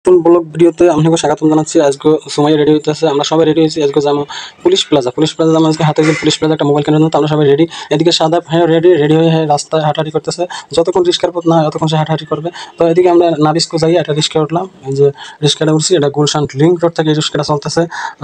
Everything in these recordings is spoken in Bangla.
নতুন ব্লগ ভিডিওতে আপনাকে স্বাগতম জানাচ্ছি। আজকে সময় রেডি হইতেছে, আমরা সবাই রেডি হয়েছি। আজকে যাবো পুলিশ প্লাজা যাবো আজকে। হাতে পুলিশ প্লাজা একটা মোবাইল কেনার জন্য, তো আমরা সবাই রেডি। এদিকে সাদা ভাই রেডি হয়ে রাস্তায় হাঁটাহাঁটি করতেছে। যতক্ষণ রিস্কার পথ না হয় ততক্ষণ সে হাঁটাহাঁটি করবে। তো এদিকে আমরা নাবিস্কো যাই, একটা রিস্কা উঠলাম। এই যে রিস্কাটা উঠছি, এটা গুলশান লিঙ্ক রোড থেকে এই রিস্কাটা চলতেছে।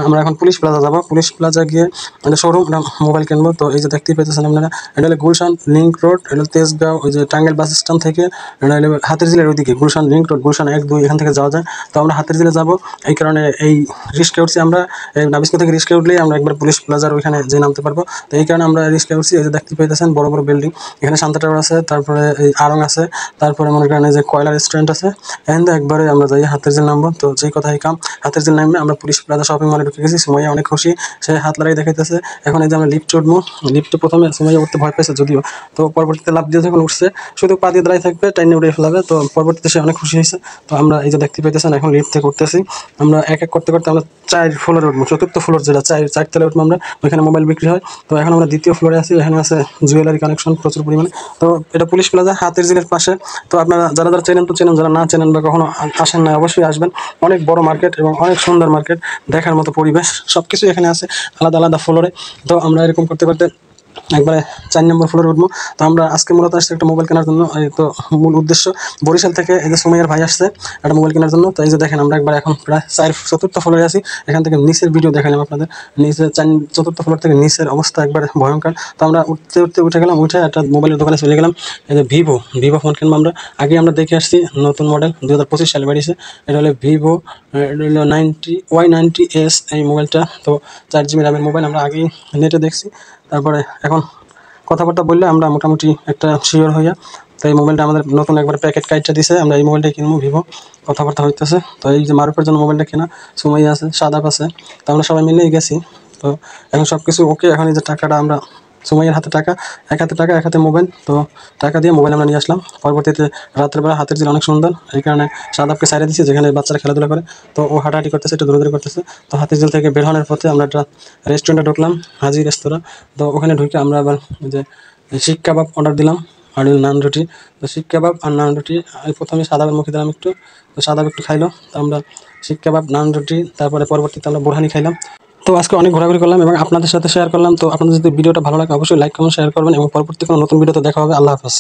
আমরা এখন পুলিশ প্লাজা যাবো। পুলিশ প্লাজা গিয়ে একটা শোরুম, একটা মোবাইল কিনবো। তো এই যে দেখতেই পেতেছেন আপনারা, এটা হলো গুলশান লিঙ্ক রোড, এটা তেজগাঁও ওই যে টাঙ্গাইল বাস স্ট্যান্ড থেকে, এটা হলো হাতের জেলের ওইদিকে গুলশান লিঙ্ক রোড, গুলশান 1-2 এখান থেকে যাওয়া যায়। তো আমরা হাতের জেলে যাবো, এই কারণে এই রিস্কে উঠছি আমরা। এই নাবিস্কো থেকে রিস্কে উঠলেই আমরা একবার পুলিশ প্লাজার ওইখানে যে নামতে পারবো। তো এই কারণে আমরা রিস্কে উঠছি। এই যে দেখতে পাইতেছেন বড় বড় বিল্ডিং, এখানে শান্তা টাওয়ার আছে, তারপরে এই আড়ং আছে, তারপরে মনে করেন এই যে কয়লা রেস্টুরেন্ট আছে। এখান থেকে একবারে আমরা যাই হাতের জেল নামবো। তো যেই কথাই কাম, হাতের জেল নামবে আমরা পুলিশ প্লাজা শপিং মলে ঢুকে গেছি। সুমাইয়া অনেক খুশি, সে হাত লড়াই দেখাইতেছে। এখন এই যে আমরা লিফট উঠবো। লিফটে প্রথমে সুমাইয়া উঠতে ভয় পেয়েছে যদিও, তো পরবর্তীতে লাফ দিয়ে যখন উঠছে শুধু পা দিয়ে দাঁড়াই থাকবে, টাইনে উড়ে ফেলাবে। তো পরবর্তীতে সে অনেক খুশি হয়েছে। তো আমরা এই যে দেখতে পাইতেছেন এখন লিফট থেকে উঠতেছি। আমরা এক এক করতে করতে আমরা 4 ফ্লোরে উঠবো, চতুর্থ ফ্লোর যেটা 4 তলায় উঠবো আমরা, ওইখানে মোবাইল বিক্রি হয়। তো এখন আমরা দ্বিতীয় ফ্লোরে আছি, এখানে আছে জুয়েলারি কালেকশন প্রচুর পরিমাণে। তো এটা পুলিশ প্লাজা হাতের জেলের পাশে। তো আপনারা যারা যারা চেনেন তো চেনেন, যারা না চেনেন বা কখনো আসেন না অবশ্যই আসবেন। অনেক বড় মার্কেট এবং অনেক সুন্দর মার্কেট, দেখার মতো পরিবেশ, সব কিছু এখানে আছে আলাদা আলাদা ফ্লোরে। তো আমরা এরকম করতে করতে একবারে 4 নম্বর ফ্লোরে উঠবো। তো আমরা আজকে মূলত আসছি একটা মোবাইল কেনার জন্য। এই তো মূল উদ্দেশ্য, বরিশাল থেকে এই যে সুমাইয়ার ভাই আসছে একটা মোবাইল কেনার জন্য। তো এই যে দেখেন আমরা একবার এখন প্রায় চতুর্থ ফ্লোরে আছি। এখান থেকে নিচের ভিডিও দেখালাম আপনাদের। নিচে চতুর্থ ফ্লোর থেকে নিচের অবস্থা একবার ভয়ঙ্কর। তো আমরা উঠতে উঠতে উঠে গেলাম, উঠে একটা মোবাইলের দোকানে চলে গেলাম। এই যে ভিভো ফোন কিনবো আমরা। আগে আমরা দেখে আসছি নতুন মডেল 2025 সালে বেরিয়েছে। এটা হলো ভিভো, এটা হলো Y90s এই মোবাইলটা। তো 4 GB র্যামের মোবাইল, আমরা আগেই নেটে দেখছি। তারপরে এখন কথাবার্তা বললে আমরা মোটামুটি একটা শিওর হইয়া, তো এই মোবাইলটা আমাদের নতুন একবার প্যাকেট কাইটটা দিছে, আমরা এই মোবাইলটাই কিনবো ভিভো। কথাবার্তা হইতেছে। তো এই যে মারুফের জন্য মোবাইলটা কেনা, সুমাইয়া আছে, সাদাব আছে, তো আমরা সবাই মিলেই গেছি। তো এখন সব কিছু ওকে। এখন এই যে টাকাটা আমরা, সুমাইয়ার হাতে টাকা, এক হাতে টাকা এক হাতে মোবাইল। তো টাকা দিয়ে মোবাইল আমরা নিয়ে আসলাম। পরবর্তীতে রাতের বেলা হাতের জেল অনেক সুন্দর, এই কারণে সাদাবকে সাইডে দিচ্ছি যেখানে বাচ্চারা খেলাধুলা করে। তো ও হাঁটাহাঁটি করতেছে, একটু দৌড়াদৌড়ি করতেছে। তো হাতের জেল থেকে বের হওয়ার পথে আমরা একটা রেস্টুরেন্টে ঢুকলাম, হাজি রেস্তোরাঁ। তো ওখানে ঢুকে আমরা আবার যে শিক কাবাব অর্ডার দিলাম আর নান রুটি। তো শিক কাবাব আর নান রুটি আমি প্রথমে সাদাবের মুখে দিলাম একটু, তো সাদাব একটু খাইলো। তো আমরা শিক কাবাব, নান রুটি, তারপরে পরবর্তীতে আমরা বোরহানি খাইলাম। তো আজকে অনেক ঘোরাঘুরি করলাম এবং আপনাদের সাথে শেয়ার করলাম। তো আপনাদের যদি ভিডিওটা ভালো লাগে অবশ্যই লাইক কমেন্ট শেয়ার করবেন এবং পরবর্তী কোনো নতুন ভিডিওতে দেখা হবে। আল্লাহ হাফেজ।